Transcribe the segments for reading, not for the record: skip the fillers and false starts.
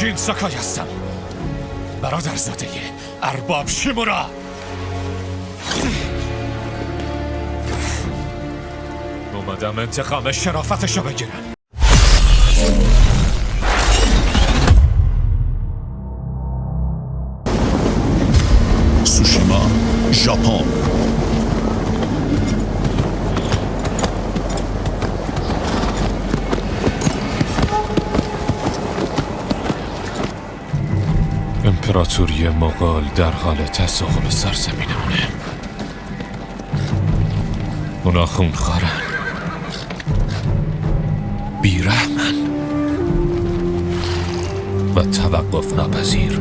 جین ساکای هستم، برادرزاده ارباب شیمورا. اومدم انتقام شرافتشو بگیرم. سوشیما، ژاپن. امپراتوری مغول در حال تصاحب سرزمینمونه. اونا خونخوارن، بیرحمن و توقف ناپذیر.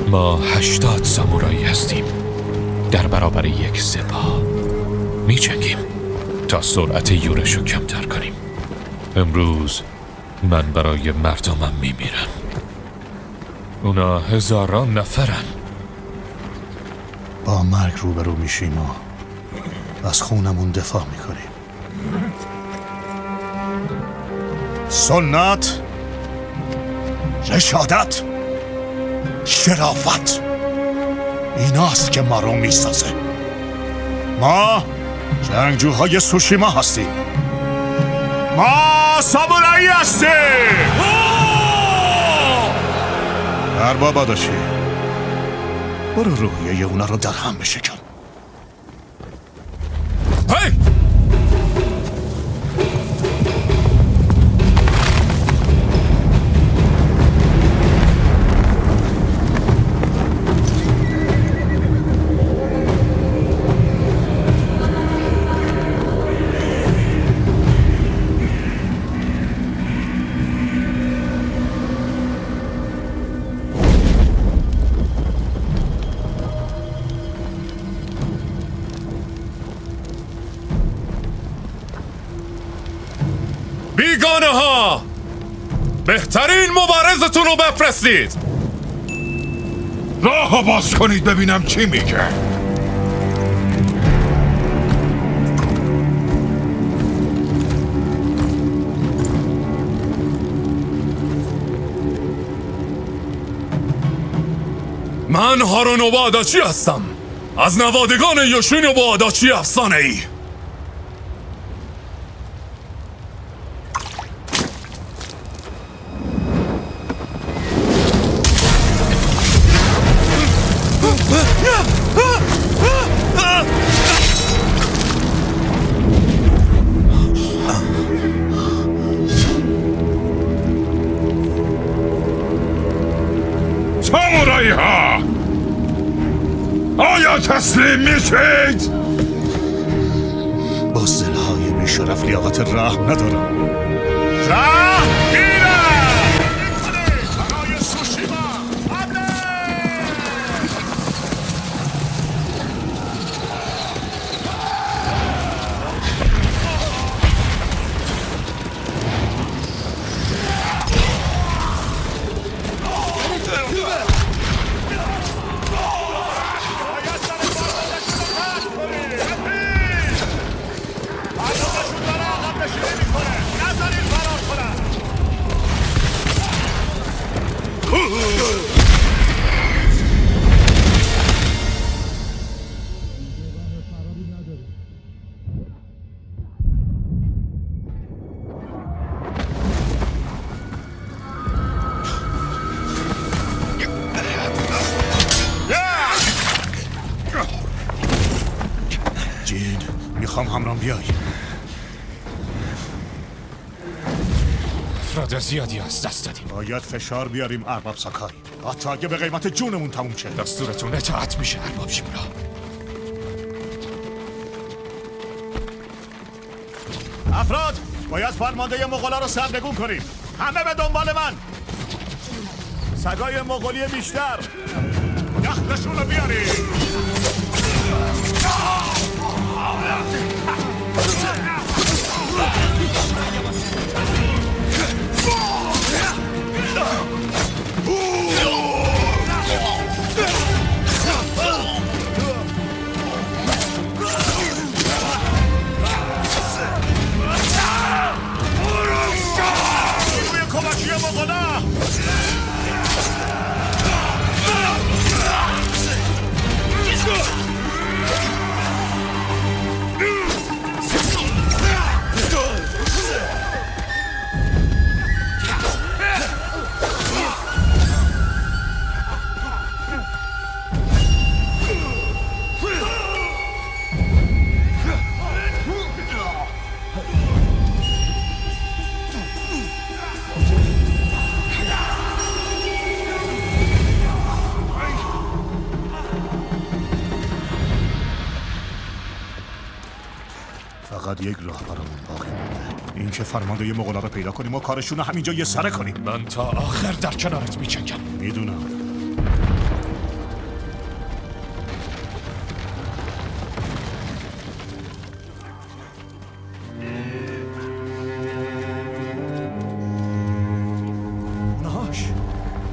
ما 80 سامورایی هستیم در برابر یک سپاه. می‌جنگیم تا سرعت یورشو کمتر کنیم. امروز من برای مردمم میمیرم. اونا هزاران نفرن. با مرگ روبرو میشیم و از خونمون دفاع میکنیم. سنت، رشادت، شرافت، ایناست که ما رو میسازه. ما جنگجوهای سوشیما هستیم. ما سامورایی هستیم. ارباب آداشی، برو روحیه اونا رو در هم بشکن. هی! بیگانه ها، بهترین مبارزتون رو بفرستید. راهو باز کنید ببینم چی میگه. من هارونوبا آداچی هستم، از نوادگان یوشینوبا آداچی افسانه ای. سامورایی ها، آیا تسلیم میشید؟ بزدلهای بیشرف لیاقت رحم ندارم. رحم میرم برای سوشیما. جین، میخوام همرام بیای. افراد زیادی از دست دادیم. باید فشار بیاریم ارباب ساکای، حتی اگه به قیمت جونمون تموم شه. دستورتون اطاعت میشه ارباب شیمورا. افراد، باید فرمانده مغولا رو سرنگون کنیم. همه به دنبال من. سگای مغولی بیشتر، یخلشون رو بیاریم. مغولا! فقط یک راه برامون باقی مونده، این که فرمانده مغولا رو پیدا کنیم و کارشون رو همینجا یه سره کنیم. من تا آخر در کنارت می‌جنگم. میدونم. اونهاش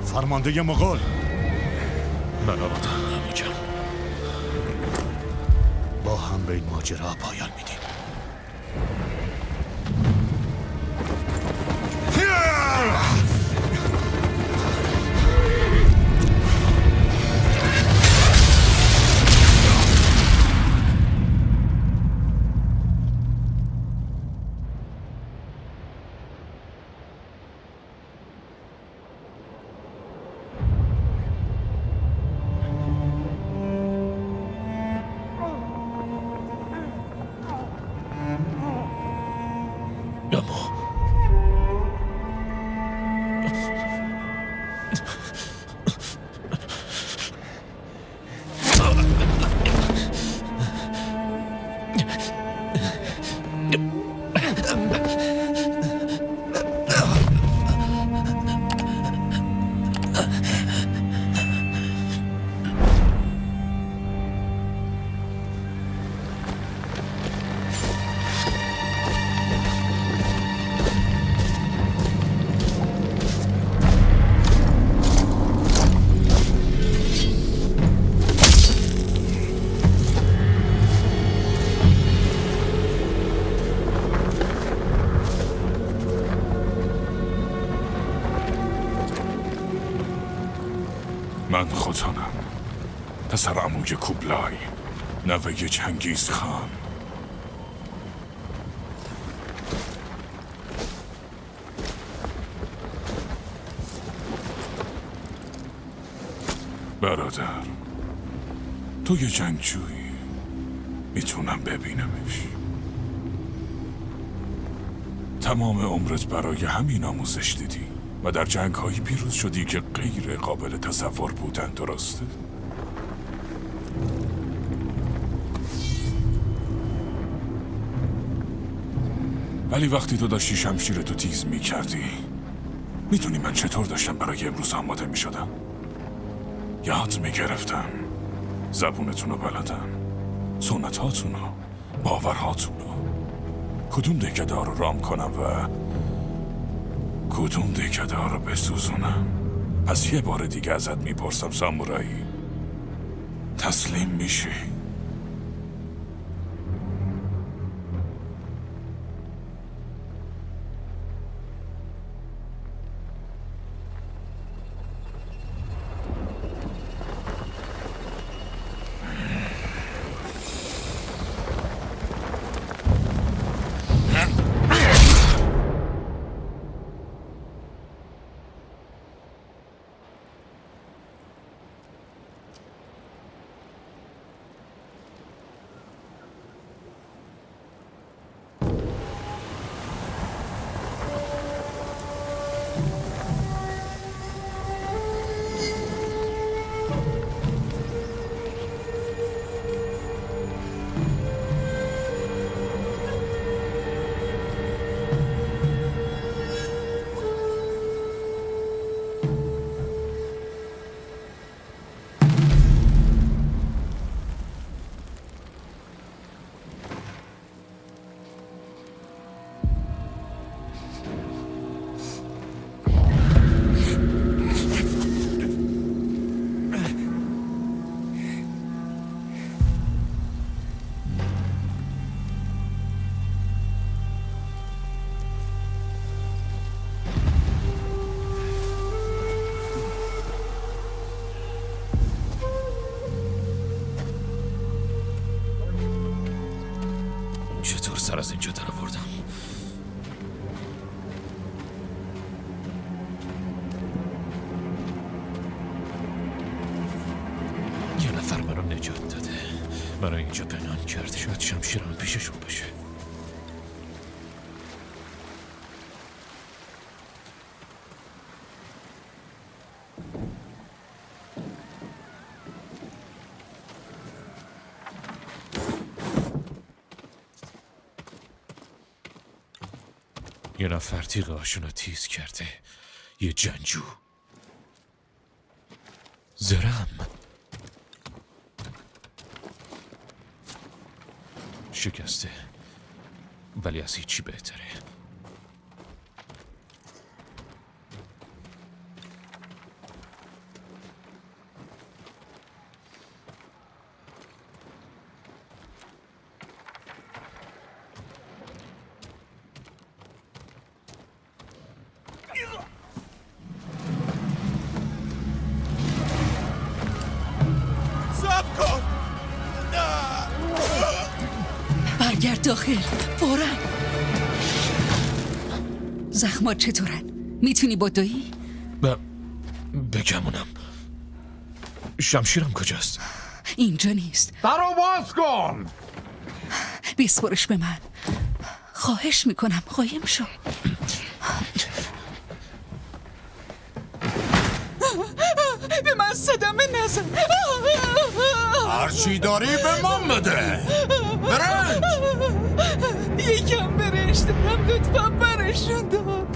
فرمانده مغول. من آمادم. میگم با هم به این ماجرا پایان میدیم. اما من خوتانم، پسر عموی کوبلای، نوه چنگیز خان. برادر، تو یه جنگجویی، میتونم ببینمش. تمام عمرت برای همین آموزش دیدی و در جنگ‌هایی پیروز شدی که غیر قابل تصور بودن، درسته؟ ولی وقتی تو داشتی شمشیرتو تیز می‌کردی، میدونی من چطور داشتم برای امروز آماده می‌شدم؟ یاد می‌گرفتم زبونتونو بلدم، سنت‌هاتونو، باورهاتونو، کدوم دکدار رو رام کنم و کدوم دکدار رو بسوزونم. پس یه بار دیگه ازت میپرسم سامورایی، تسلیم میشی؟ سر از اینجا در آوردم. یه نفر منو نجات داده، منو اینجا پنهان کرده. شاید شمشیرم پیششون باشه. یه نفر تیغ هاشونو تیز کرده. یه جنگجو. زرم شکسته، ولی از هیچی بهتره. برگرد داخل فوراً. زخمات چطورن؟ میتونی بدویی؟ بگمونم. شمشیرم کجاست؟ اینجا نیست. درو باز کن. بسپرش به من. خواهش میکنم قایم شو. به من صدمه نزن. هرچی داری به من بده. برنج. یکم برنج دارم، لطفا برشون دار.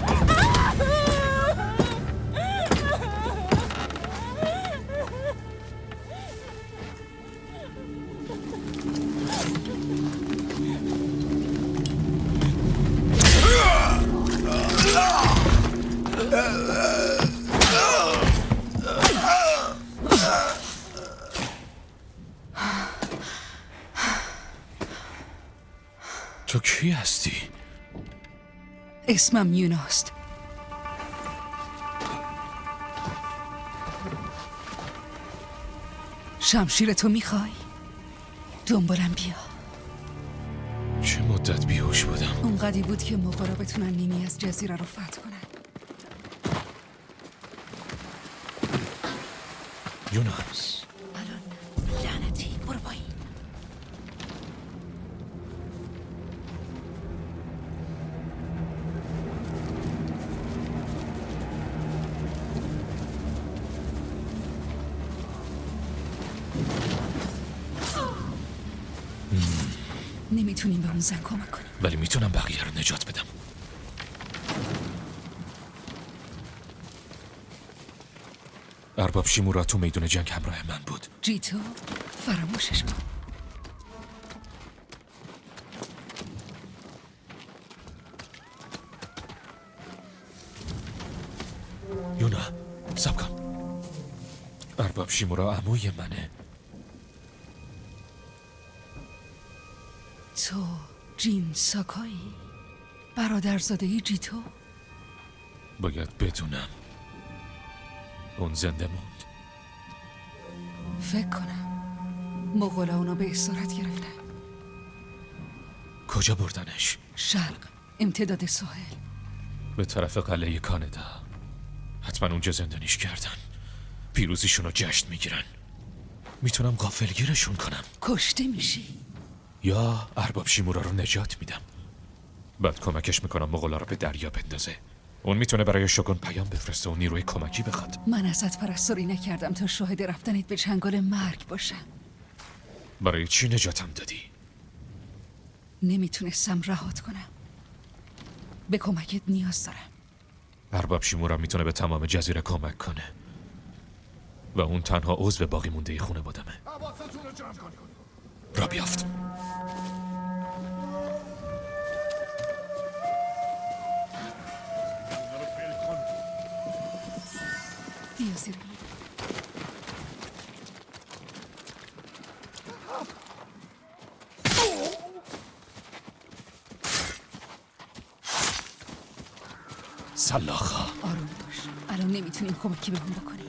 تو کی هستی؟ اسمم یوناست. شمشیر تو میخوای؟ دنبالم بیا. چه مدت بیهوش بودم؟ اونقدی بود که مغولا بتونن نیمی از جزیره رو فتح کنن. یوناس الان لعنتی برو پایین. نمیتونیم به اون زن کمک کنیم، ولی میتونم بقیه رو نجات بدم. ارباب شیمورا تو میدون جنگ همراه من بود. جیتو فراموشش کن. یونا سب کن. ارباب شیمورا عموی منه. تو جین ساکایی؟ برادرزاده جیتو؟ باید بدونم اون زنده موند. فکر کنم مغولا اونو به اسارت گرفتن. کجا بردنش؟ شرق، امتداد ساحل. به طرف قلعه کانادا. حتما اونجا زندانیش کردن. پیروزیشون رو جشن میگیرن. میتونم غافلگیرشون کنم کشته میشی. یا ارباب شیمورا رو نجات میدم. بعد کمکش میکنم مغولا رو به دریا بندازه. اون میتونه برای شگون پیام بفرسته و نیروی کمکی بخواد. من ازت پرستاری نکردم تا شاهد رفتنت به چنگال مرگ باشم. برای چی نجاتم دادی؟ نمیتونستم رهات کنم. به کمکت نیاز دارم. ارباب شیمورا میتونه به تمام جزیره کمک کنه و اون تنها عضو باقی مونده خانوادمه. را بیافت. بیا زیر این. سلاخا آروم باش. الان نمیتونیم کمکی بهمون بکنیم.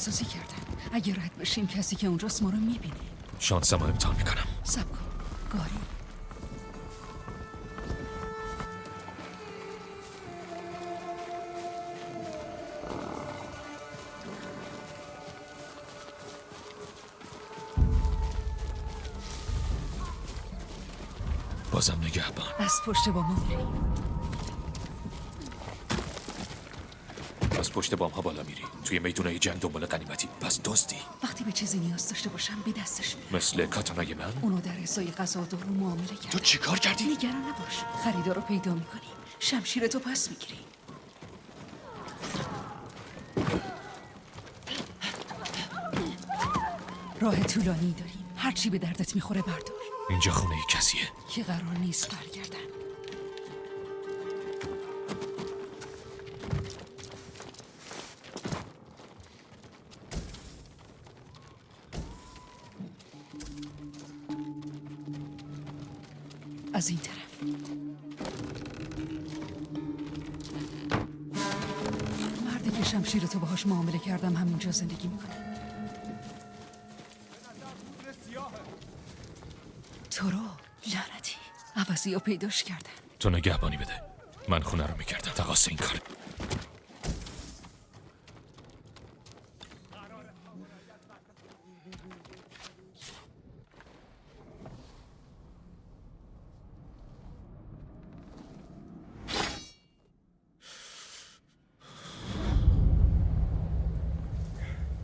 سازی کردن. اگه رد بشیم کسی که اونجاست ما رو میبینه. شانسم رو امتحان میکنم. سب کن. گاری. بازم نگهبان. از پشت با ما میری. از پشت بام ها بالا میری. توی میدونای جنگ دنبال غنیمتی. پس دزدی. وقتی به چیزی نیاز داشته باشم به دستش میرم. مثل کاتانای من. اونو در ازای غذا و دارو معامله تو کردم. چی کار کردی؟ نگران نباش. خریدار رو پیدا میکنی. شمشیرتو پس میگیری. راه طولانی داریم. هرچی به دردت میخوره بردار. اینجا خونه کسیه که قرار نیست برگردن. از این طرف. مردی که شمشیرتو باهاش معامله کردم همینجا زندگی میکنه. تو رو لعنتی عوضی ها پیداش کردن. تو نگهبانی بده. من خونه رو میکردم. تقاص این کار.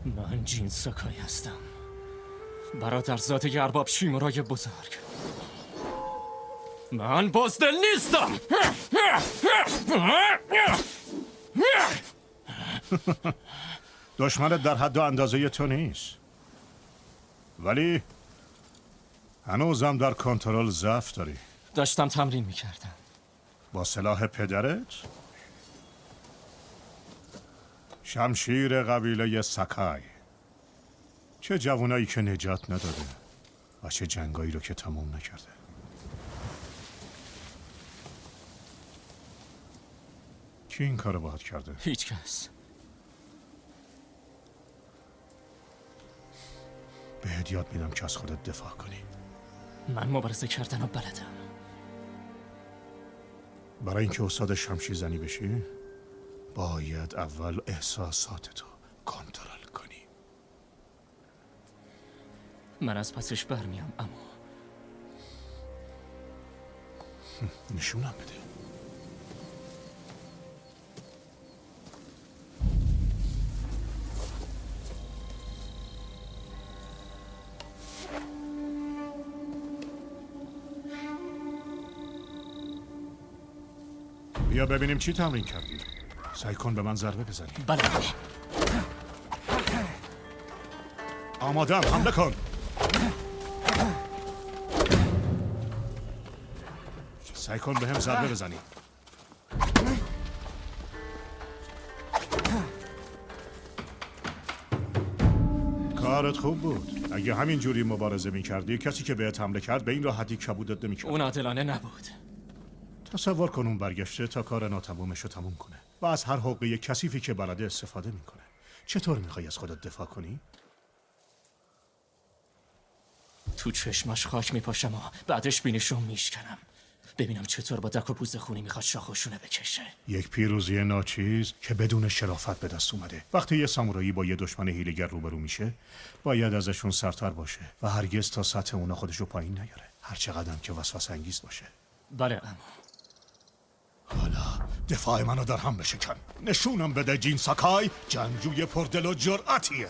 من جین ساکای هستم، برادرزاده ارباب شیمورای بزرگ. من بزدل نیستم. دشمنت در حد و اندازه تو نیست، ولی هنوزم در کنترل ضعف داری. داشتم تمرین میکردم. با سلاح پدرت؟ شمشیر قبیله ساکای. چه جوانایی که نجات نداده و چه جنگایی رو که تمام نکرده. کی این کارو باهات کرده؟ هیچ کس. بهت یاد میدم که از خودت دفاع کنی. من مبارزه کردن و بلدم. برای اینکه استاد شمشیر زنی بشی باید اول احساساتتو کنترل کنی. من از پسش برمیام، اما نشونم بده. بیا ببینیم چی تمرین کردی. سعی کن به من ضربه بزنی. بله. آمادم، حمله کن. سعی کن به هم ضربه بزنی. کارت خوب بود. اگه همین جوری مبارزه می‌کردی کسی که بهت حمله کرد به این راحتی کبودت نمی‌کرد. اون عادلانه نبود. تصور کن اون برگشته تا کار ناتمامش رو تموم کنه و از هر حقه کثیفی که بلده استفاده میکنه. چطور میخوای از خودت دفاع کنی؟ تو چشماش خاک میپاشم و بعدش بینیشو میشکنم. ببینم چطور با دک و پوز خونی میخواد شاخوشونه بکشه. یک پیروزی ناچیز که بدون شرافت به دست اومده. وقتی یه سامورایی با یه دشمن هیله‌گر روبرو میشه باید ازشون سرتر باشه و هرگز تا سطح اونا خودشو پایین نیاره، هر چقدر که وسوسه انگیز باشه. بله اما حالا دفاع منو در هم بشکن. نشونم بده جین ساکای جنگجوی پردل و جرأتیه.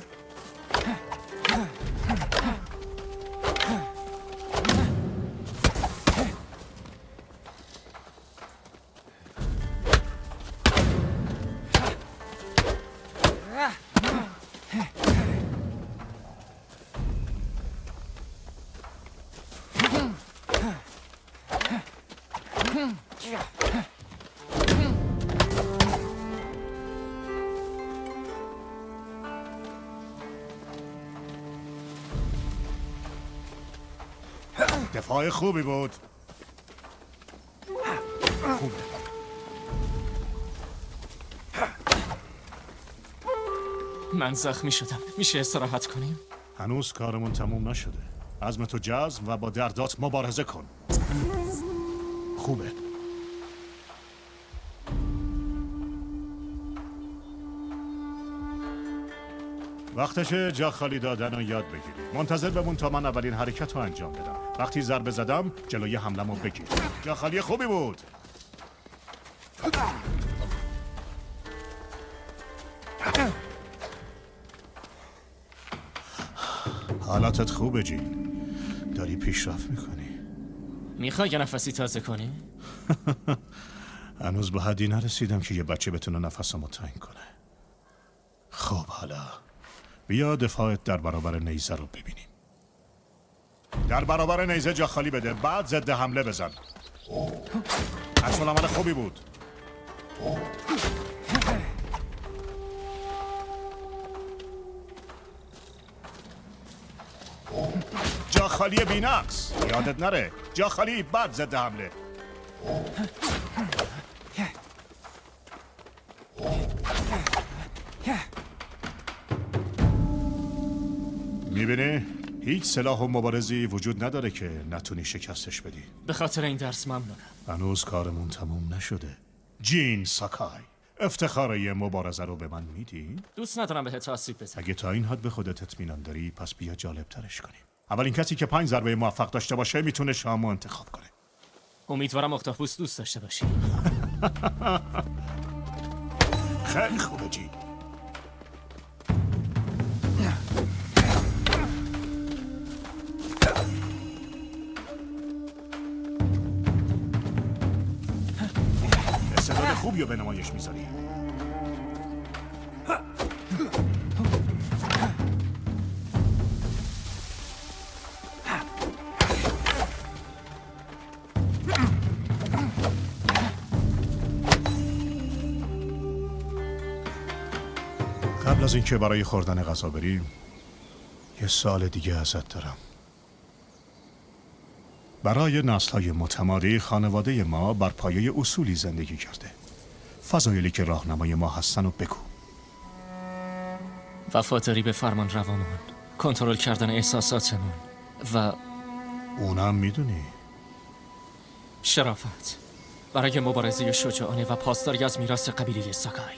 دفاع خوبی بود. خوبه. من زخمی شدم. میشه استراحت کنیم؟ هنوز کارمون تموم نشده. عزمتو جزم و با دردات مبارزه کن. خوبه. وقتشه جا خالی دادن رو یاد بگیری. منتظر بمون تا من اولین حرکت رو انجام بدم. وقتی ضربه زدم جلوی حملمو بگیر. جا خالی خوبی بود. حالاتت خوبه جین. داری پیشرفت میکنی. میخوای یه نفسی تازه کنی؟ هنوز به حدی نرسیدم که یه بچه بتونه نفسمو تعیین کنه. خب حالا بیا دفاعت در برابر نیزه رو ببینیم. در برابر نیزه جا خالی بده، بعد ضد حمله بزن. عکس‌العمل خوبی بود. جا خالی بی‌نقص. یادت نره جا خالی بعد ضد حمله. میبینی؟ هیچ سلاح و مبارزی وجود نداره که نتونی شکستش بدی. به خاطر این درس ممنونم. هنوز کارمون تموم نشده. جین ساکای، افتخار یه مبارزه رو به من میدی؟ دوست ندارم بهت آسیب بزنم. اگه تا این حد به خودت اطمینان داری پس بیا جالب ترش کنیم. اولین کسی که 5 ضربه موفق داشته باشه میتونه شامو انتخاب کنه. امیدوارم اختاپوس دوست داشته باشی. خیلی خوبه جین. استعداد خوبی رو به نمایش میذاری. قبل از اینکه برای خوردن غذا بریم یه سوال دیگه ازت دارم. برای نسل‌های متمادی خانواده ما بر پایه اصولی زندگی کرده. فضایلی که راهنمای ما هستن و بگو. وفاداری به فرمان روامون، کنترل کردن احساساتمون و اونم میدونی. شرافت برای مبارزه شجاعانه و پاسداری از میراث قبیله ساکای.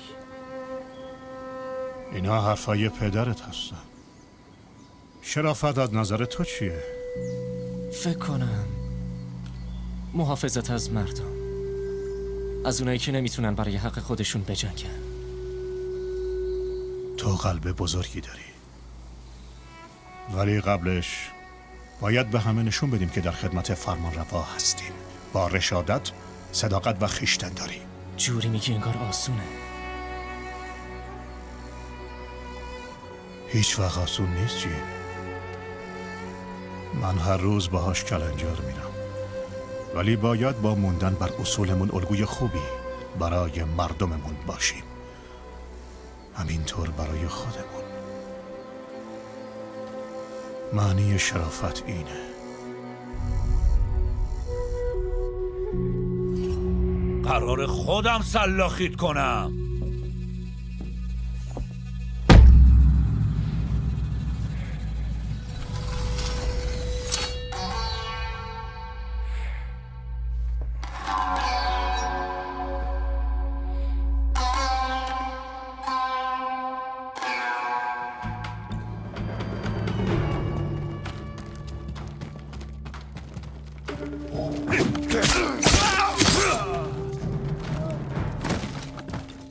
اینا حرفای پدرت هستن. شرافت از نظر تو چیه؟ فکر کنم محافظت از مردم، از اونایی که نمیتونن برای حق خودشون بجنگن. تو قلب بزرگی داری، ولی قبلش باید به همه نشون بدیم که در خدمت فرمان روا هستیم، با رشادت، صداقت و خویشتن‌داری. جوری میگی انگار آسونه. هیچ وقت آسون نیست جین. من هر روز باهاش کلنجار میرم، ولی باید با موندن بر اصولمون الگوی خوبی برای مردممون باشیم. همینطور برای خودمون. معنی شرافت اینه. قرار خودم سلاخیت کنم.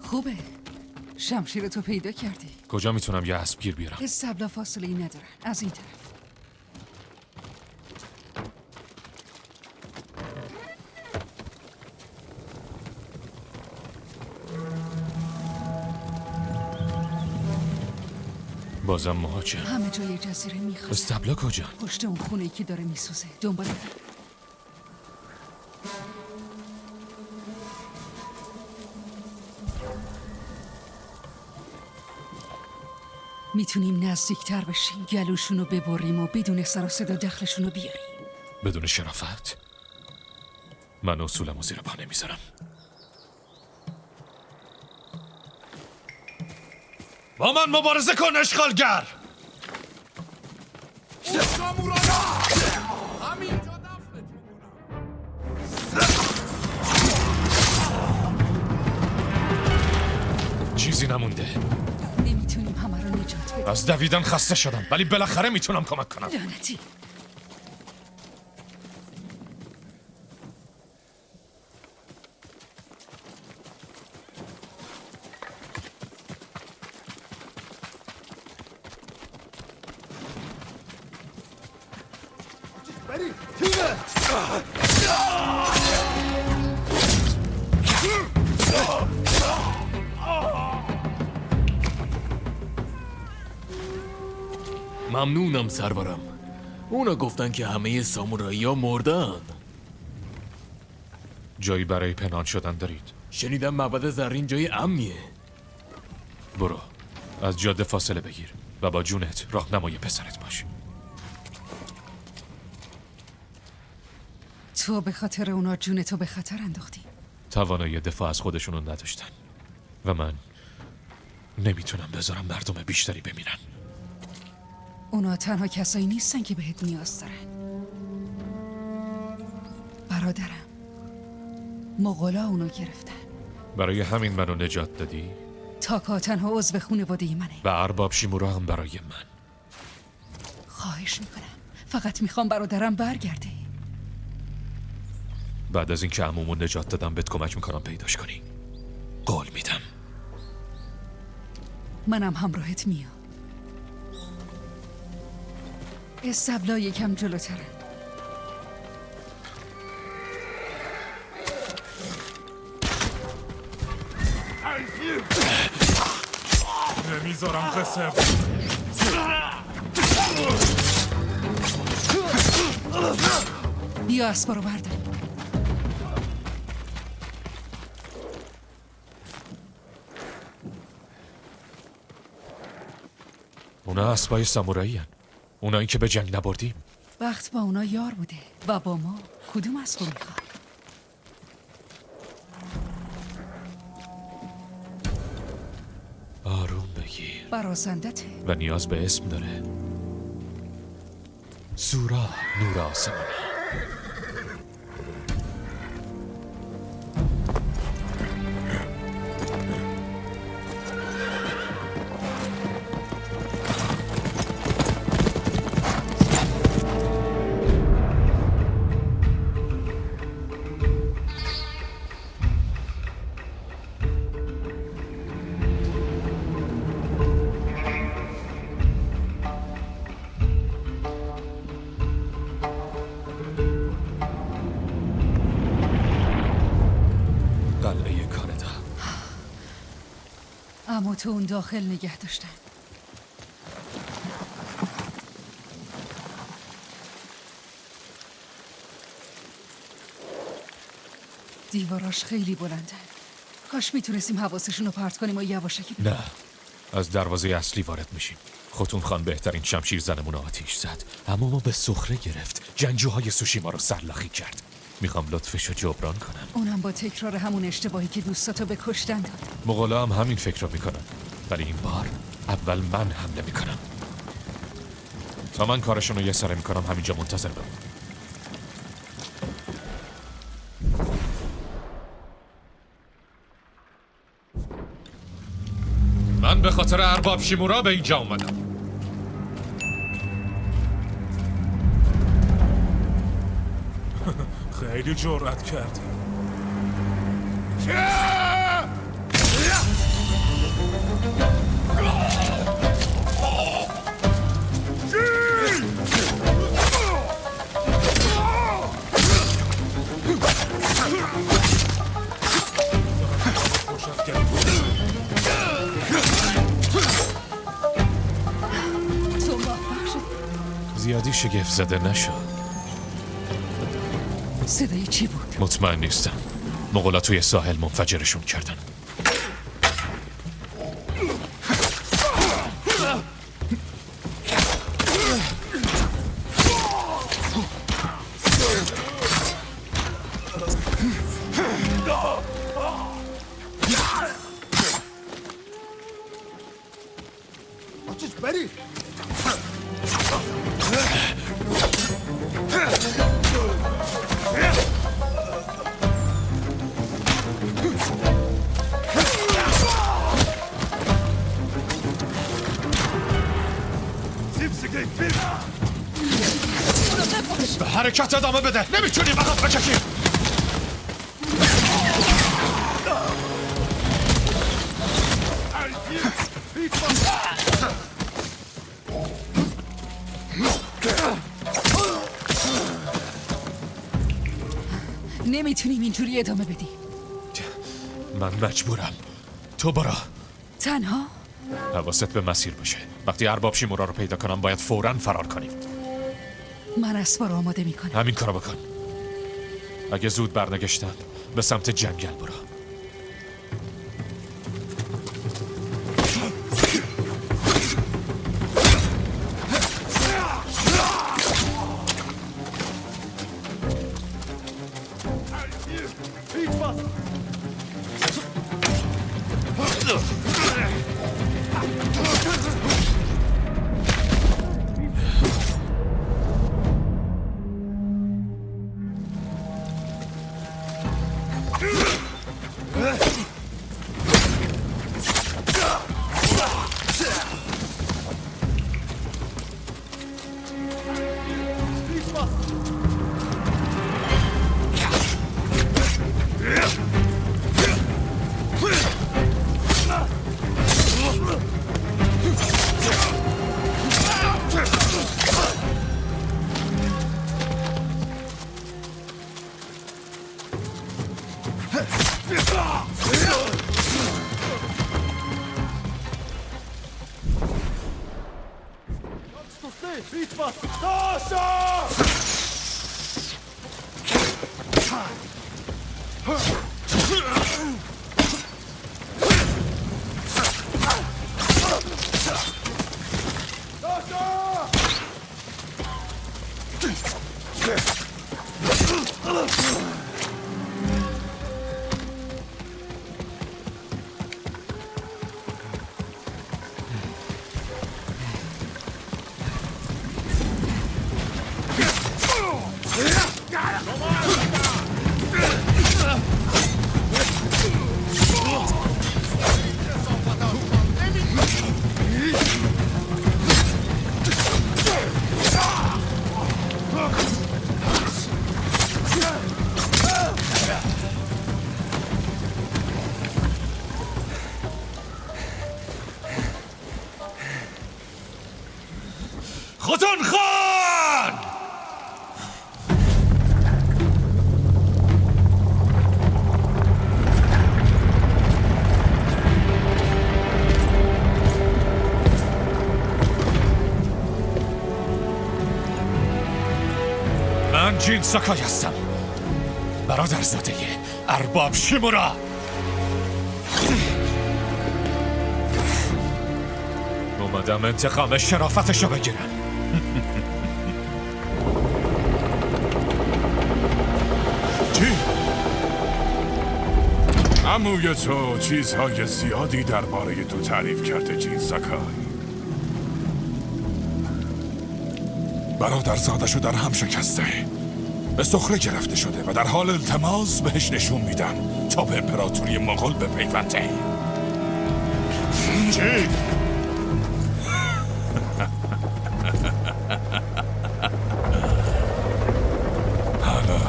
خوبه. شمشیرتو پیدا کردی. کجا میتونم یه اسبگیر بیارم؟ استبلا فاصله ای ندارن. از این طرف. بازم مهاجم. همه جای جزیره میخواد. استبلا کجا؟ پشت اون خونه‌ای که داره میسوزه. دنبال من. میتونیم نزدیکتر بشیم، گلوشونو ببریم و بدون سر و صدا دخلشونو بیاریم. بدون شرافت من اصولمو زیر پا نمیذارم. با من مبارزه کن اشغالگر. چیزی نمونده. نمیتونیم همه رو نجات بدیم. از دویدن خسته شدم ولی بالاخره میتونم کمک کنم. لعنتی. ممنونم سرورم. اونا گفتن که همه سامورایی ها مردن. جایی برای پنهان شدن دارید؟ شنیدم معبد زرین جای امنیه. برو از جاده فاصله بگیر و با جونت راهنمای پسرت باش. تو به خاطر اونا جونتو به خطر انداختی. توانایی دفاع از خودشونو نداشتن و من نمیتونم بذارم مردم بیشتری بمیرن. اونا تنها کسایی نیستن که بهت نیاز دارن. برادرم مغولا اونو گرفتن. برای همین منو نجات دادی؟ تاکا تنها عضو خانواده منه. و ارباب شیمورا هم برای من. خواهش میکنم فقط میخوام برادرم برگرده. بعد از اینکه عمومو نجات دادم بهت کمک میکنم پیداش کنی. قول میدم. منم همراهت میام. استبلا یکم جلوتره. نمیذارم قسم. بیا اسبا رو بردار. اونا اسبای سامورایی هن. اونایی که به جنگ نبردیم. وقت با اونا یار بوده و با ما کدوم اسبو میخواد؟ آروم بگیر برازندته. و نیاز به اسم داره. سورا نور آسمانه. قلعه کانادا. اما تو اون داخل نگه داشتن. دیواراش خیلی بلندن. کاش میتونستیم حواسشون رو پرت کنیم و یواشکی نه از دروازه اصلی وارد میشیم. خوتون خان بهترین شمشیر زنمون آتیش زد اما ما به سخره گرفت. جنگجوهای سوشیما رو سرلخی کرد. میخوام لطفشو جبران کنم. اونم با تکرار همون اشتباهی که دوستاتو به کشتن داد. مغولا هم همین فکر رو میکنن ولی این بار اول من حمله میکنم. تا من کارشون رو یه سره میکنم همینجا منتظر بمون. من به خاطر ارباب شیمورا به اینجا اومدم. خیلی جرأت کردی. تو موفق شد. زیادی شگفت زده نشو. صدای چی بود؟ مطمئن نیستم. مغولا توی ساحل منفجرشون کردن. به حرکت ادامه بده. نمیتونیم عقب بکشیم. نمیتونیم اینجوری ادامه بدیم. من مجبورم. تو برو. تنها؟ حواست به مسیر باشه. وقتی ارباب شیمورا رو پیدا کنم باید فوراً فرار کنیم. من اسبا رو آماده میکنم. همین کارو بکن. اگه زود برنگشتن به سمت جنگل برو. ختون خان! من جین ساکای هستم، برادرزاده ارباب شیمورا. اومدم انتقام شرافتشو بگیرم. چی؟ عموی تو چیزهای زیادی درباره تو تعریف کرده جین ساکای. برادرزادشو در هم شکسته، به سخره گرفته شده و در حال التماس بهش نشون میدم تا به امپراتوری مغول بپیونده. چی؟ حالا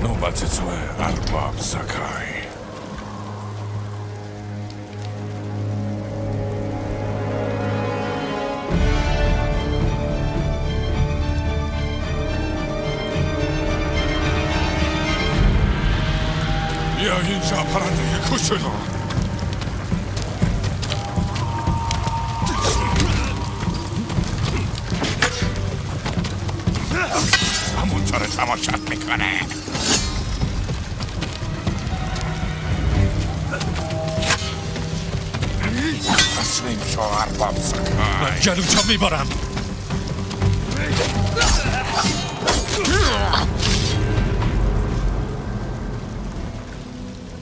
نوبت توه ارباب ساکای. بیا اینجا پرنده کوچولو. همونطور تماشات میکنه. تسلیم شو ارباب ساکای. من گلوتو میبارم.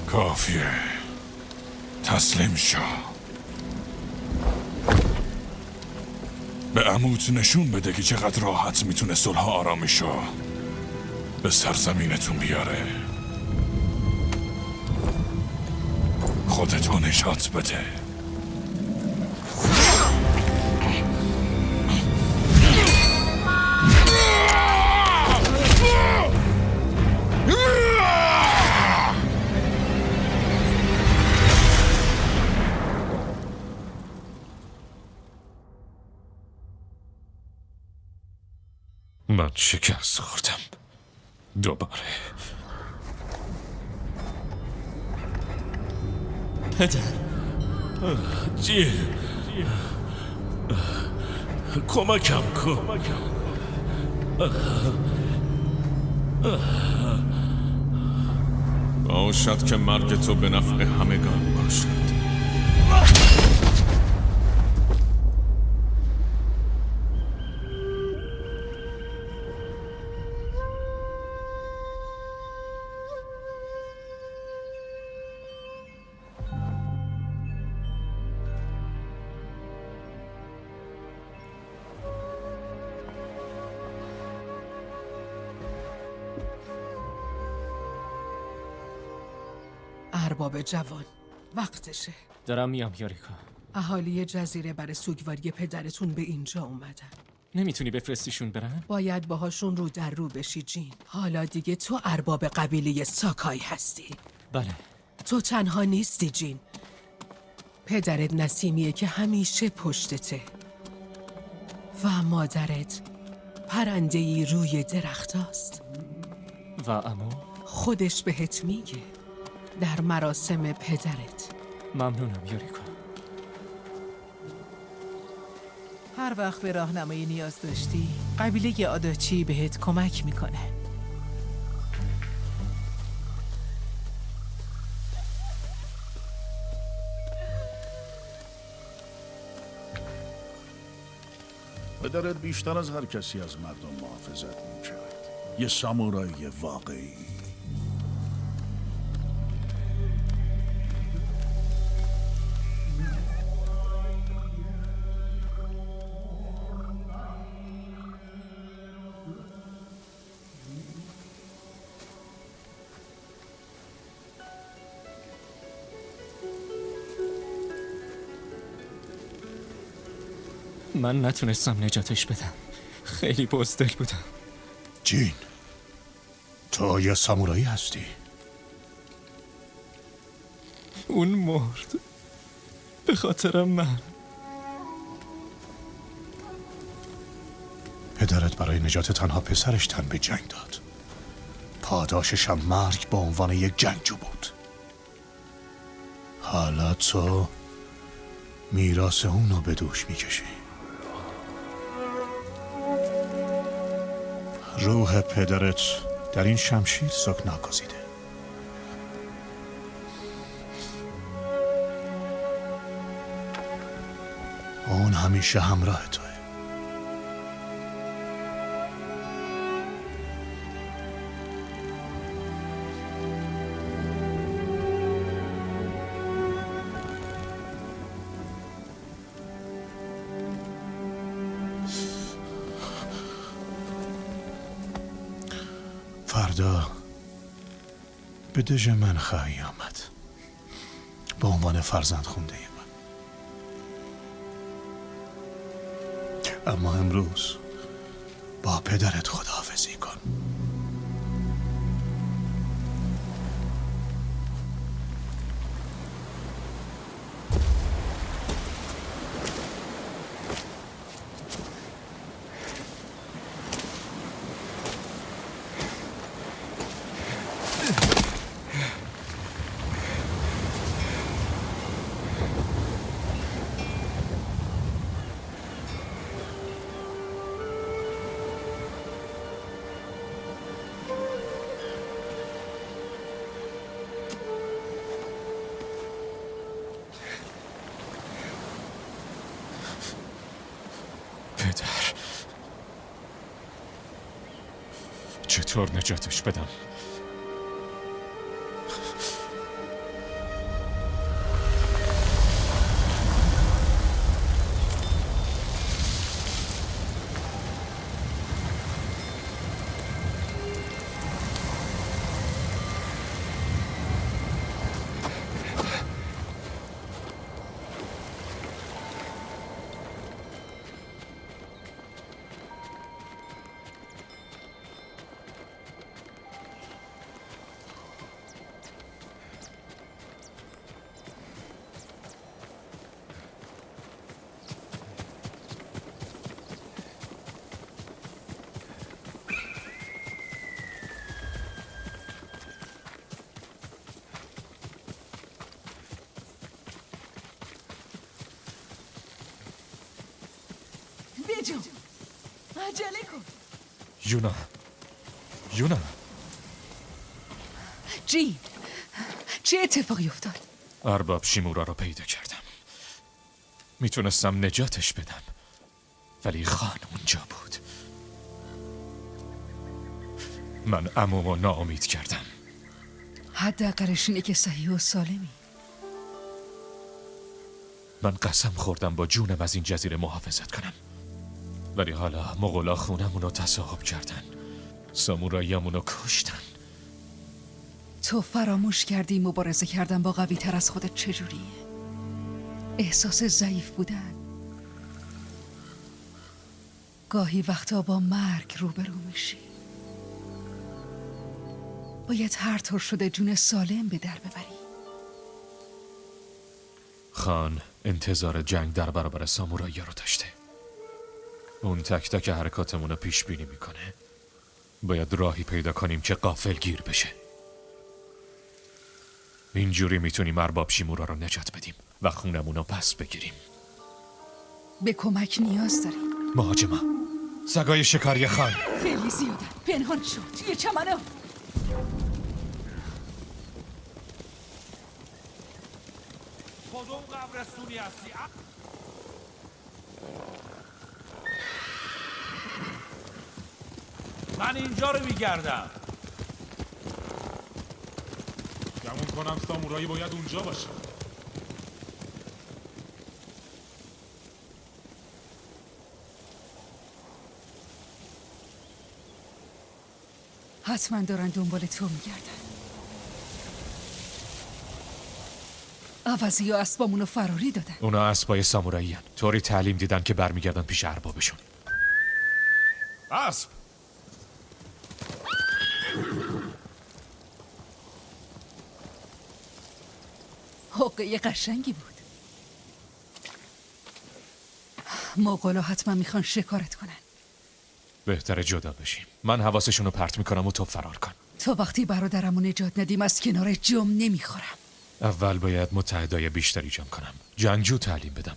کافیه، تسلیم شو. به عموت نشون بده که چقدر راحت میتونه صلح و آرامشو به سرزمینتون بیاره. خودتو نجات بده. من شکست خوردم دوباره. پدر جیل کمکم کن. باشد که مرگ تو به نفع همگان باشد. ارباب جوان، وقتشه. دارم میام یوریکا. اهالی جزیره برای سوگواری پدرتون به اینجا اومدن. نمیتونی بفرستیشون برن؟ باید باهاشون رو در رو بشی جین. حالا دیگه تو ارباب قبیله ساکای هستی. بله. تو تنها نیستی جین. پدرت نسیمیه که همیشه پشتته و مادرت پرنده‌ای روی درخت هست. و عمو؟ خودش بهت میگه در مراسم پدرت. ممنونم یوریکا. هر وقت به راهنمایی نیاز داشتی قبیله آداچی بهت کمک میکنه. پدرت بیشتر از هر کسی از مردم محافظت میکرد. یه سامورایی واقعی. من نتونستم نجاتش بدم. خیلی بزدل بودم. جین، تو یه سامورایی هستی؟ اون مرد به خاطر من. پدرت برای نجات تنها پسرش تن به جنگ داد. پاداشش هم مرگ به عنوان یک جنگجو بود. حالا تو میراث اونو به دوش میکشی. روح پدرت در این شمشیر سکنا گزیده. اون همیشه همراه توه. فردا به دژ من خواهی آمد به عنوان فرزند خونده من. اما امروز با پدرت خداحافظی کن. پدر، چطور نجاتش بدم؟ جون عجله کن. یونا جین چه اتفاقی افتاد؟ ارباب شیمورا را پیدا کردم. میتونستم نجاتش بدم ولی خان اونجا بود. من عمومو ناامید کردم. حداقلش اینه که صحیح و سالمی. من قسم خوردم با جونم از این جزیره محافظت کنم، ولی حالا مغولا خونمونو تصاحب کردن، ساموراییامونو کشتن. تو فراموش کردی مبارزه کردن با قوی تر از خودت چجوریه؟ احساس ضعیف بودن. گاهی وقتا با مرگ روبرو میشی. باید هر طور شده جون سالم به در ببری. خان انتظار جنگ در برابر سامورایی رو داشته. اون تک تک حرکاتمون رو پیش بینی میکنه. باید راهی پیدا کنیم که غافل گیر بشه. اینجوری میتونیم ارباب شیمورا رو نجات بدیم و خونمون رو پس بگیریم. به کمک نیاز داریم. مهاجما، سگای شکاری خان خیلی زیادن. پنهان شد توی چمنا. کدوم قبرستونی هستی؟ من اینجا رو میگردم. گمون کنم سامورایی باید اونجا باشه. حتما دارن دنبال تو میگردن. عوضی ها اسبامونو فراری دادن. اونا اسبای سامورایی هن. طوری تعلیم دیدن که برمیگردن پیش اربابشون. اسب حقه قشنگی بود. مغولا حتما میخوان شکارت کنن. بهتره جدا بشیم. من حواسشون رو پرت میکنم و تو فرار کن. تا وقتی برادرمو نجات ندیم از کنار جم نمیخورم. اول باید متحدای بیشتری جمع کنم. جنگجو تعلیم بدم،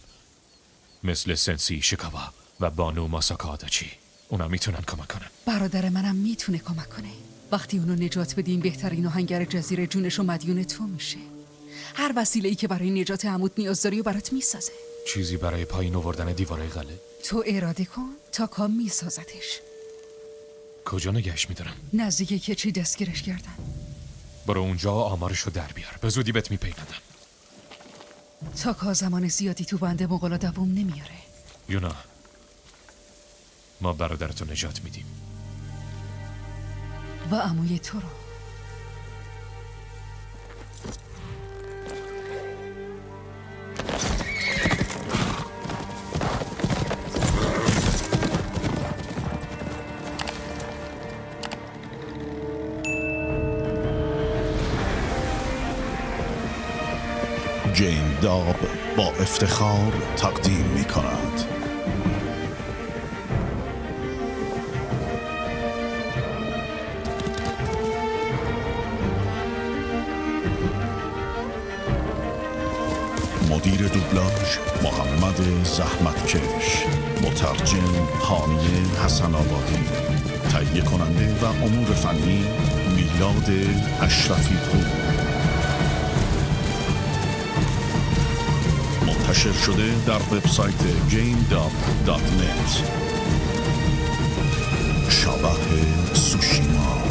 مثل سنسی شیکاوا و بانو ماساکا آداچی. اونا میتونن کمک کنن. برادر منم میتونه کمک کنه. وقتی اونو نجات بدیم بهترین آهنگر جزیره جونش و مدیون تو میشه. هر وسیله‌ای که برای نجات عمود نیاز داری و برات میسازه. چیزی برای پایین آوردن دیواره قلعه؟ تو اراده کن تا کام میسازتش. کجا نگهش میدارم؟ نزدیک کچی دستگیرش کردن. برو اونجا و آمارشو در بیار. به زودی بهت میپیوندم. تا زمان زیادی تو بنده مغولا دوام نمیاره. یونا، ما برادرتو نجات میدیم و عموی تو رو. جین داب با افتخار تقدیم می کند. مدیر دوبلاژ محمد زحمتکش، مترجم هانی حسن آبادی، تهیه کننده و امور فنی میلاد اشرفی پور. منتشر شده در وبسایت gamedub.net. شبح سوشیما.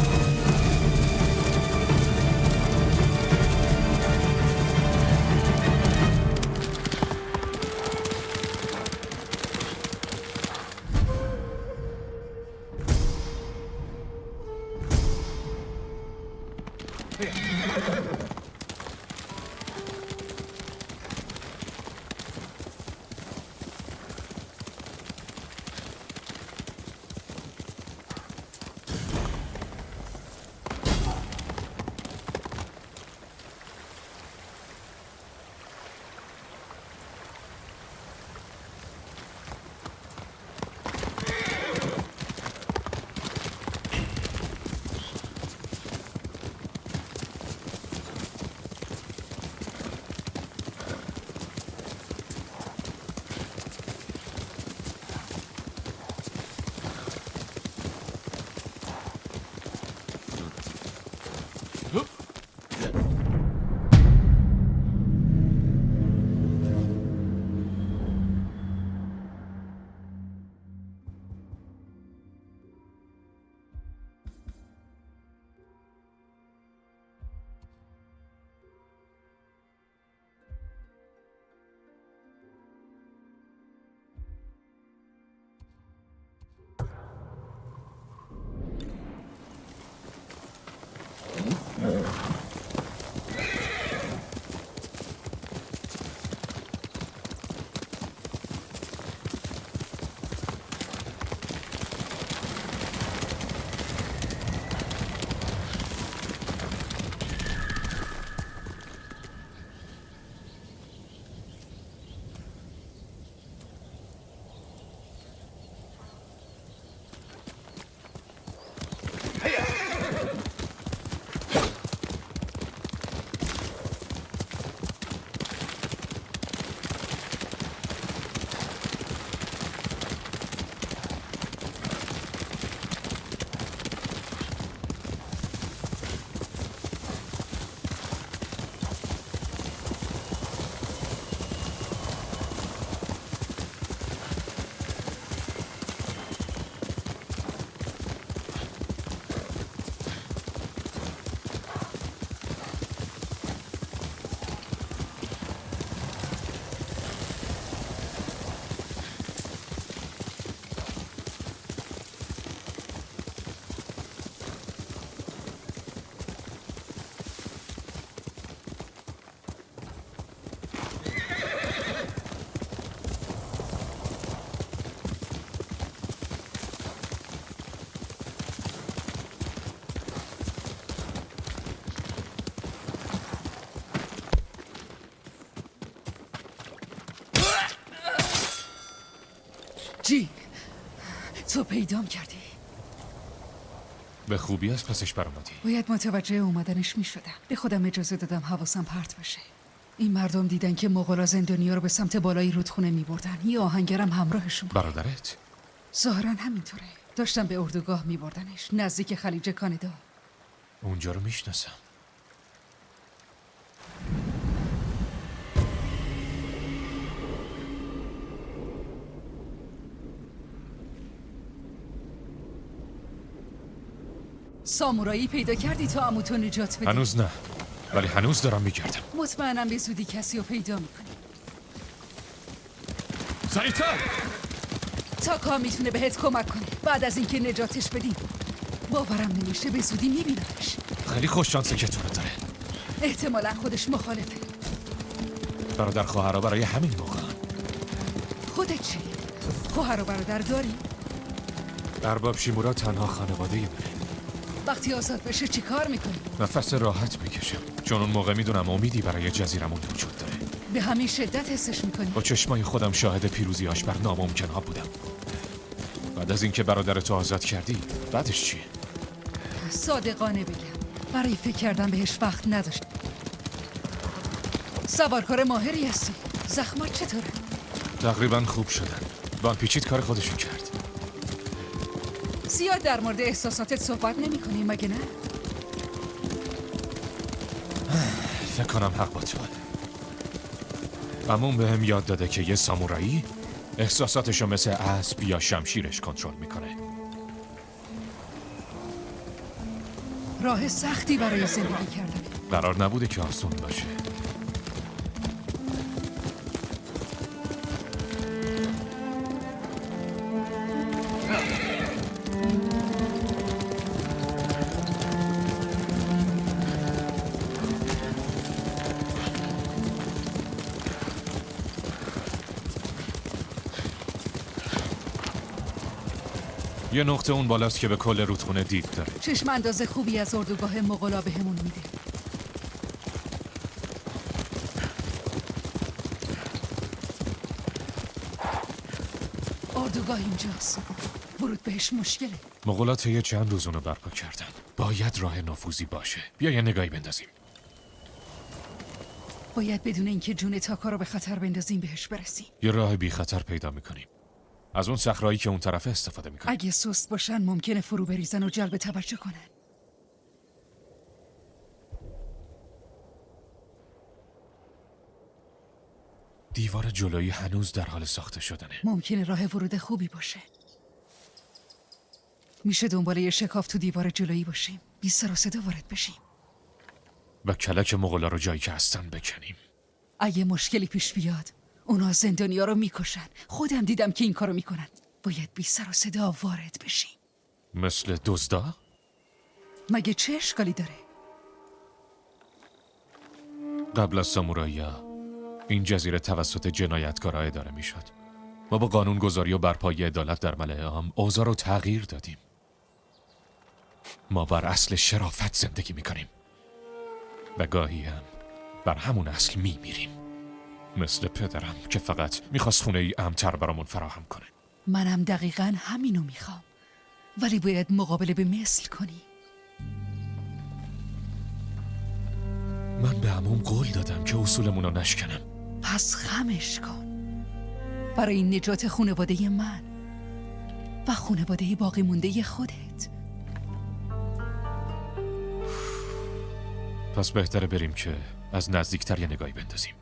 جین، تو پیدام کردی. به خوبی از پسش برآمدی. باید متوجه اومدنش می شدم. به خودم اجازه دادم حواسم پرت بشه. این مردم دیدن که مغولا زندانیا رو به سمت بالای رودخونه می بردن. یه آهنگرم همراهشون بود. برادرت؟ ظاهراً همینطوره. داشتن به اردوگاه می بردنش، نزدیک خلیج کانادا. اونجا رو میشناسم. سامورایی پیدا کردی تا عموتو نجات بدی؟ هنوز نه، ولی هنوز دارم میگردم. مطمئنم به زودی کسی رو پیدا میکنی. سریعتر! تاکا میتونه بهت کمک کنه بعد از اینکه نجاتش بدیم. باورم نمیشه به زودی میبینمش. خیلی خوش شانسه که تو رو داره. احتمالا خودش مخالفه. برادر خواهرها برای همین موقع. خودت چی؟ خواهر و برادر داری؟ ارباب شیمورا تنها خانواده منه. وقتی آزاد بشه چی کار میکنی؟ نفس راحت میکشم، چون اون موقع میدونم امیدی برای جزیرمون وجود داره. به همین شدت حسش میکنی؟ با چشمای خودم شاهد پیروزیاش بر ناممکنها بودم. بعد از اینکه برادرتو آزاد کردی، بعدش چیه؟ صادقانه بگم برای فکر کردن بهش وقت نداشت. سوارکار ماهری هستی. زخمات چطوره؟ تقریبا خوب شدن. وان پیچیت کار خودشون کرد. زیاد در مورد احساساتت صحبت نمی کنی مگه نه؟ فکر کنم حق با تو. عموم بهم یاد داده که یه سامورایی احساساتشو مثل اسب یا شمشیرش کنترل میکنه. راه سختی برای زندگی کردن. قرار نبوده که آسون باشه. یه نقطه اون بالاست که به کل رودخونه دید داره. چشم انداز خوبی از اردوگاه مغولا بهمون میده. اردوگاه اینجاست. ورود بهش مشکله. مغولا طی چند روز اونو برپا کردن. باید راه نفوذی باشه. بیا یه نگاهی بندازیم. باید بدون اینکه جون تاکا رو به خطر بندازیم بهش برسیم. یه راه بی خطر پیدا میکنیم. از اون صخره‌ای که اون طرفه استفاده میکنیم. اگه سست باشن ممکنه فرو بریزن و جلب توجه کنن. دیوار جلویی هنوز در حال ساخته شدنه. ممکنه راه ورود خوبی باشه. میشه دنبال یه شکاف تو دیوار جلویی باشیم. بی سر و صدا وارد بشیم. و کلک مغولا رو جایی که هستن بکنیم. اگه مشکلی پیش بیاد اونا زندانیا رو میکشن. خودم دیدم که این کارو میکنن. باید بی سر و صدا وارد بشیم. مثل دزدا؟ مگه چه اشکالی داره؟ قبل از سامورایی‌ها این جزیره توسط جنایتکارها اداره میشد. ما با قانونگذاری و برپایی عدالت در ملأ عام اوضاع رو تغییر دادیم. ما بر اصل شرافت زندگی میکنیم و گاهی هم بر همون اصل میمیریم. مثل پدرم که فقط میخواست خونه ای امن‌تر برامون فراهم کنه. منم دقیقاً همینو میخوام. ولی باید مقابله به مثل کنی. من به عموم قول دادم که اصولمون رو نشکنم. پس خمش کن. برای نجات خانواده من و خانواده باقی مونده خودت. پس بهتره بریم که از نزدیکتر یه نگاهی بندازیم.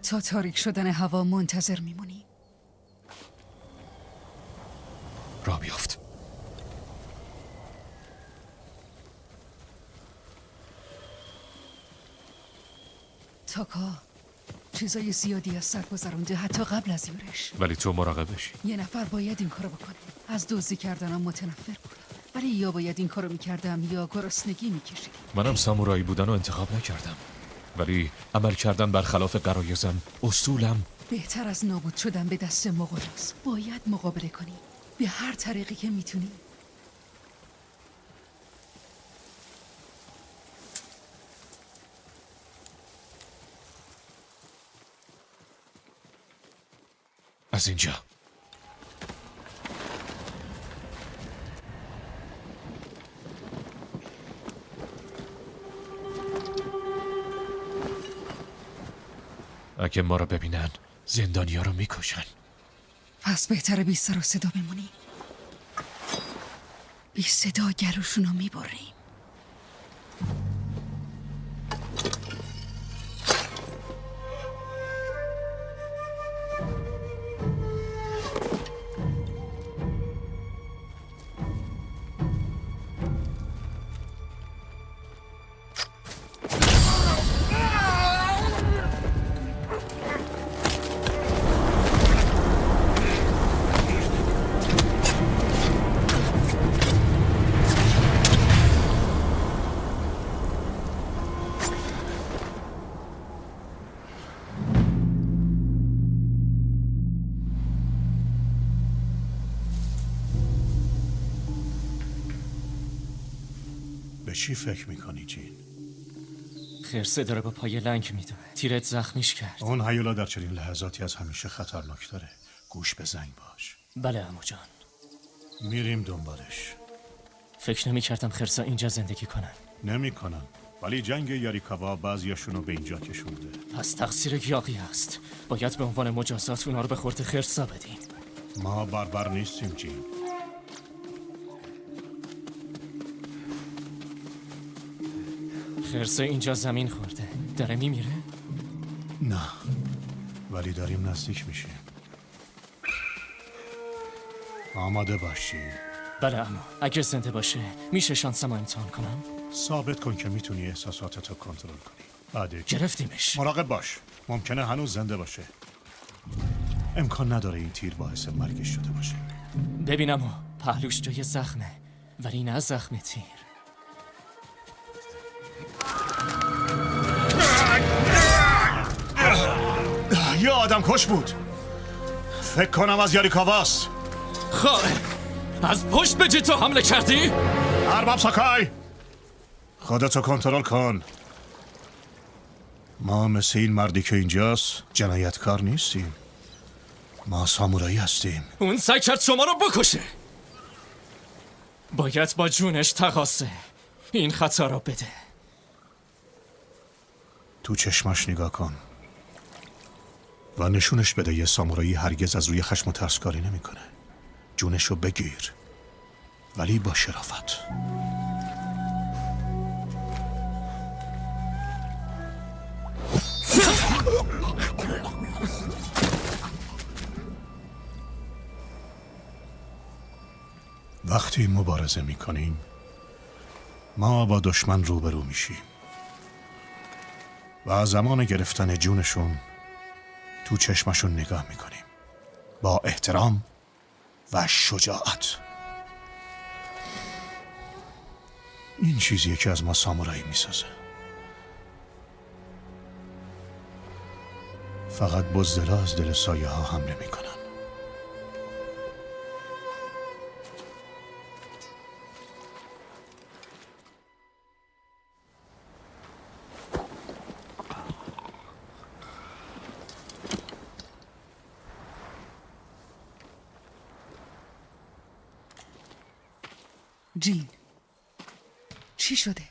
تا تاریک شدن هوا منتظر میمونی. راه بیافت. تاکا چیزای زیادی از سر گذرونده حتی قبل از یورش. ولی تو مراقب بشی. یه نفر باید این کارو بکنه. از دزدی کردنم متنفر بودم. ولی یا باید این کارو میکردم یا گرسنگی میکشیدم. منم سامورایی بودن رو انتخاب نکردم، ولی عمل کردن برخلاف غرایزم، اصولم. بهتر از نابود شدن به دست مغولاست. باید مقابله کنی به هر طریقی که میتونی. از اینجا اگه ما رو ببینن زندانیا رو میکشن. پس بهتره بی سر و صدا بمونیم. بی صدا گروشون رو میبریم. به چی فکر میکنی جین؟ خرسه داره با پای لنگ میدونه. تیرت زخمیش کرد. اون هیولا در چنین لحظاتی از همیشه خطرناکتره. گوش به زنگ باش. بله عمو جان. میریم دنبالش. فکر نمی کردم خرسا اینجا زندگی کنن. نمیکنن. ولی جنگ یاریکاوا بعضیاشونو به اینجا کشونده. پس تقصیر یاقی است. باید به عنوان مجازات اونا رو به خورد خرسا بدیم. ما بربر نیستیم جین. خرسا اینجا زمین خورده. داره میمیره؟ نه، ولی داریم نزدیک میشیم. آماده باشی. بله اما اگه زنده باشه میشه شانسمو امتحان کنم؟ ثابت کن که میتونی احساساتتو کنترل کنی. بعد گرفتیمش. مراقب باش. ممکنه هنوز زنده باشه. امکان نداره این تیر باعث مرگش شده باشه. ببینم پهلوش جای زخمه، ولی نه زخم تیر. یه آدم کش بود. فکر کنم از یاریکاواست. خواه از پشت به جیتو حمله کردی؟ ارباب ساکای خودتو کنترل کن. ما مثل این مردی که اینجاست جنایتکار نیستیم. ما سامورایی هستیم. اون سعی کرد شما رو بکشه. باید با جونش تقاصه این خطا رو بده. تو چشماش نگاه کن و نشونش بده یه سامورایی هرگز از روی خشم و ترس کاری نمیکنه. جونشو بگیر، ولی با شرافت. وقتی مبارزه میکنیم ما با دشمن روبرو میشیم و زمان گرفتن جونشون تو چشمشون نگاه میکنیم با احترام و شجاعت. این چیزیه که از ما سامورایی میسازه. فقط بزدلا از دل سایه ها حمله میکنن. جین، چی شده؟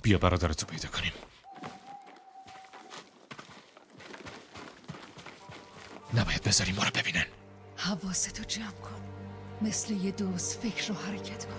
بیا برادرتو پیدا کنیم. نباید بذاریم ما رو ببینن. حواستو جمع کن. مثل یه دوست فکر و حرکت کن.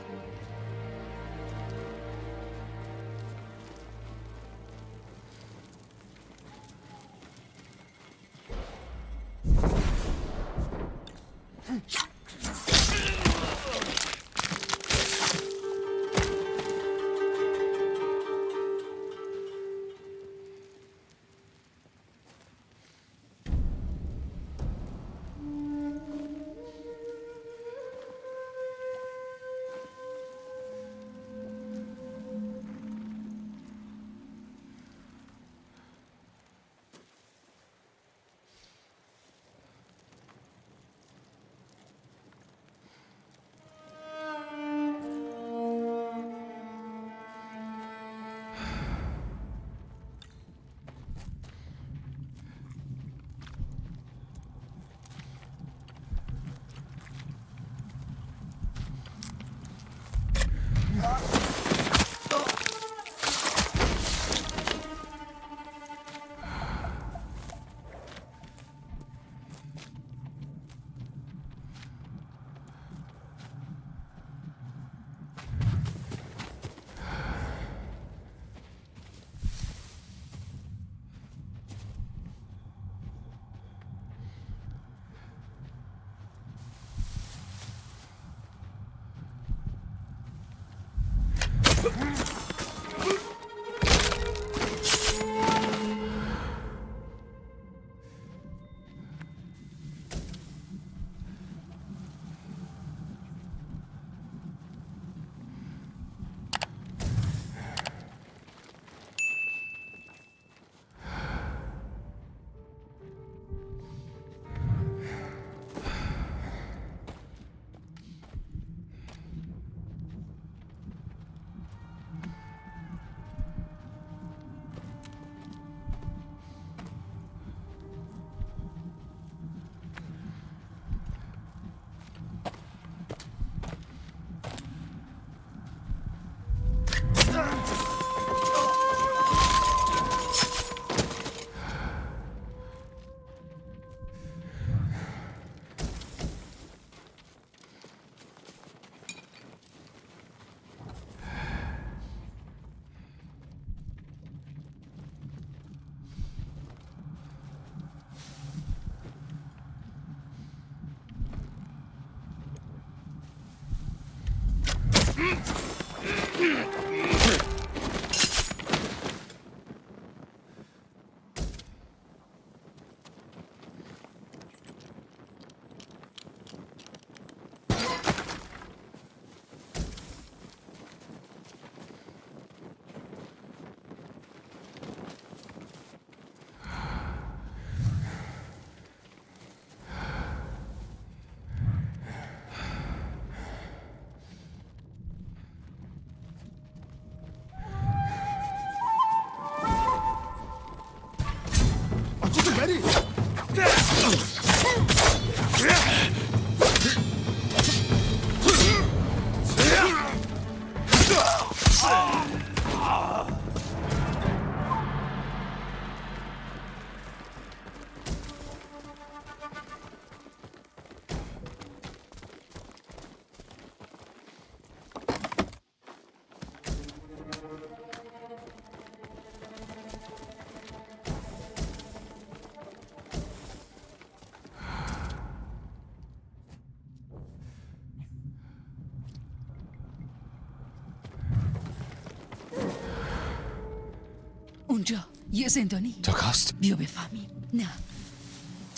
اونجا یه زندانی. تاکاست؟ بیا بفهمیم. نه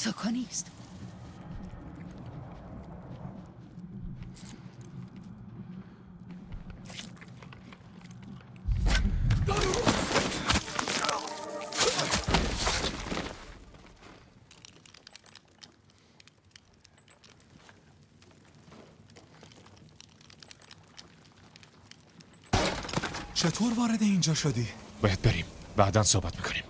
تاکا نیست. چطور وارد اینجا شدی؟ باید بریم، بعداً صحبت میکنیم.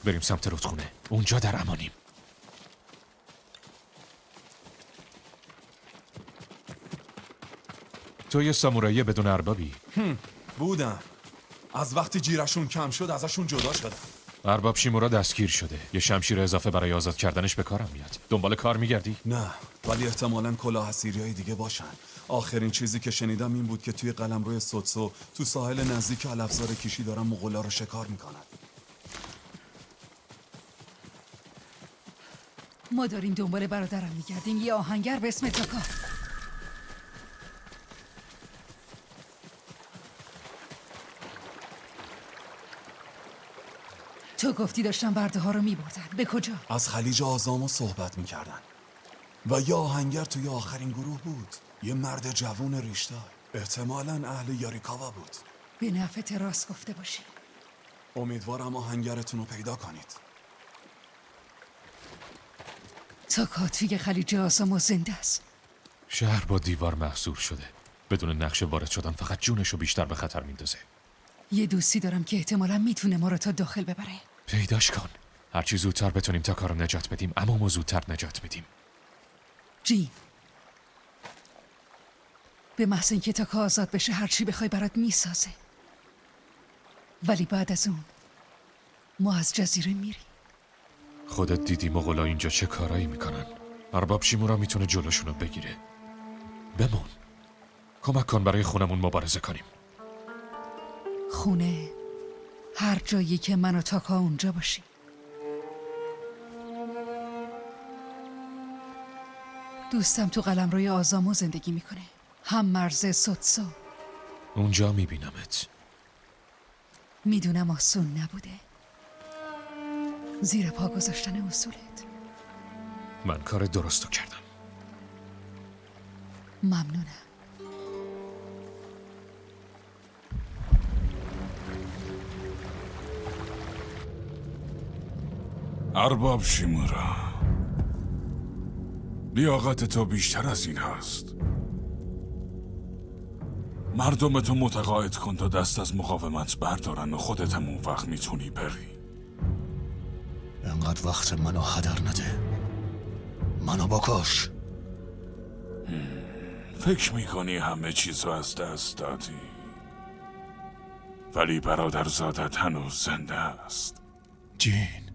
بریم سمت رودخونه، اونجا در امانیم. تو یه سامورایی بدون اربابی؟ بودم. از وقتی جیرشون کم شد ازشون جدا شدم. ارباب شیمورا دستگیر شده. یه شمشیر اضافه برای آزاد کردنش به کارم میاد. دنبال کار میگردی؟ نه، ولی احتمالاً کلاه اسیریای دیگه باشن. آخرین چیزی که شنیدم این بود که توی قلمرو سوتسو تو ساحل نزدیک الافزار کیشی دارن مغولا رو شکار میکنن. ما داریم دنبال برادرم میگردیم، یه آهنگر به اسم تاکا. تو گفتی داشتن برده ها رو میبردن. به کجا؟ از خلیج آزامو صحبت میکردن و یه آهنگر توی آخرین گروه بود. یه مرد جوون ریشدار، احتمالاً اهل یاریکاوا بود. به نفعت راست گفته باشی. امیدوارم آهنگرتون رو پیدا کنید. تاکا توی خلیج آزامو زنده است. شهر با دیوار محصور شده. بدون نقشه وارد شدن فقط جونشو بیشتر به خطر میندازه. یه دوستی دارم که احتمالاً میتونه ما رو تا داخل ببره. پیداش کن. هرچی زودتر بتونیم تاکا رو نجات بدیم، اما ما زودتر نجات میدیم. جین، به محض اینکه تاکا آزاد بشه هرچی بخوای برات میسازه. ولی بعد از اون ما از جزیره میریم. خودت دیدی مغولا اینجا چه کارایی میکنن. ارباب شیمورا میتونه جلوشونو بگیره. بمون. کمک کن برای خونمون مبارزه کنیم. خونه، هر جایی که من و تاکا اونجا باشیم. دوستم تو قلمروی آزامو زندگی میکنه، هم مرز سوتسو. اونجا میبینمت. میدونم آسون نبوده زیر پا گذاشتن اصولت. من کار درستو کردم. ممنونم. ارباب شیمورا، لیاقت تو بیشتر از این هست. مردم تو متقاعد کن تا دست از مقاومت بردارن و خودت هم اون وقت میتونی بری. انقدر وقت منو هدر نده. منو بکش. فکر میکنی همه چیزو از دست دادی، ولی برادرزادت هنوز زنده است. جین،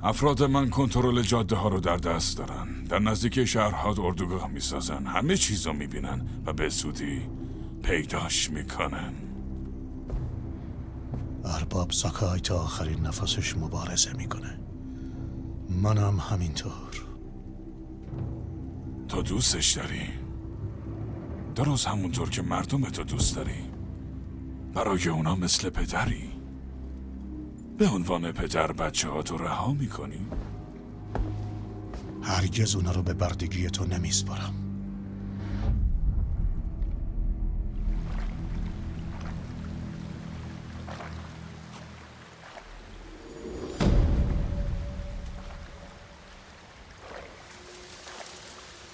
افراد من کنترل جاده ها رو در دست دارن. در نزدیکی شهرها اردوگاه میسازن. همه چیزو میبینن و به زودی پیداش میکنن. ارباب ساکای تا آخرین نفسش مبارزه میکنه. منم همینطور. تو دوستش داری؟ درست همونطور که مردم تو دوست داری. برای اونا مثل پدری. به عنوان پدر بچه ها تو رها میکنی؟ هرگز اونا رو به بردگی تو نمیسپارم.